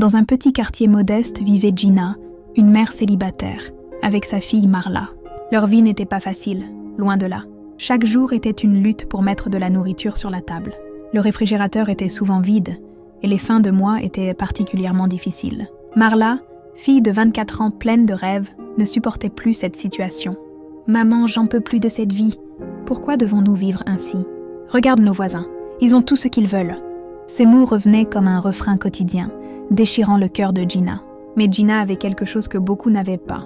Dans un petit quartier modeste vivait Gina, une mère célibataire, avec sa fille Marla. Leur vie n'était pas facile, loin de là. Chaque jour était une lutte pour mettre de la nourriture sur la table. Le réfrigérateur était souvent vide, et les fins de mois étaient particulièrement difficiles. Marla, fille de 24 ans pleine de rêves, ne supportait plus cette situation. « Maman, j'en peux plus de cette vie. Pourquoi devons-nous vivre ainsi ? Regarde nos voisins, ils ont tout ce qu'ils veulent. » Ces mots revenaient comme un refrain quotidien, déchirant le cœur de Gina. Mais Gina avait quelque chose que beaucoup n'avaient pas,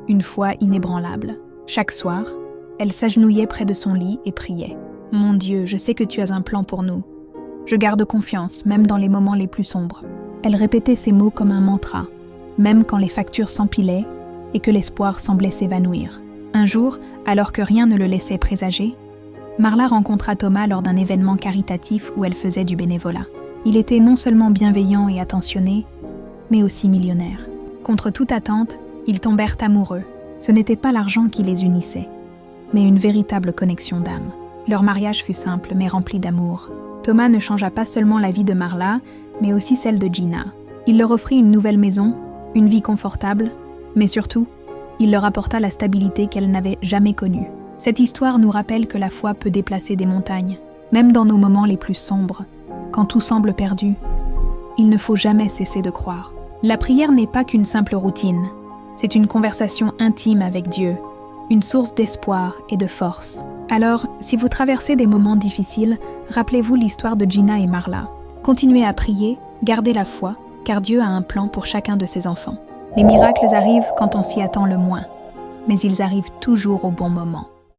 une foi inébranlable. Chaque soir, elle s'agenouillait près de son lit et priait. « Mon Dieu, je sais que tu as un plan pour nous. Je garde confiance, même dans les moments les plus sombres. » Elle répétait ces mots comme un mantra, même quand les factures s'empilaient et que l'espoir semblait s'évanouir. Un jour, alors que rien ne le laissait présager, Marla rencontra Thomas lors d'un événement caritatif où elle faisait du bénévolat. Il était non seulement bienveillant et attentionné, mais aussi millionnaire. Contre toute attente, ils tombèrent amoureux. Ce n'était pas l'argent qui les unissait, mais une véritable connexion d'âme. Leur mariage fut simple, mais rempli d'amour. Thomas ne changea pas seulement la vie de Marla, mais aussi celle de Gina. Il leur offrit une nouvelle maison, une vie confortable, mais surtout, il leur apporta la stabilité qu'elle n'avait jamais connue. Cette histoire nous rappelle que la foi peut déplacer des montagnes, même dans nos moments les plus sombres. Quand tout semble perdu, il ne faut jamais cesser de croire. La prière n'est pas qu'une simple routine, c'est une conversation intime avec Dieu, une source d'espoir et de force. Alors, si vous traversez des moments difficiles, rappelez-vous l'histoire de Gina et Marla. Continuez à prier, gardez la foi, car Dieu a un plan pour chacun de ses enfants. Les miracles arrivent quand on s'y attend le moins, mais ils arrivent toujours au bon moment.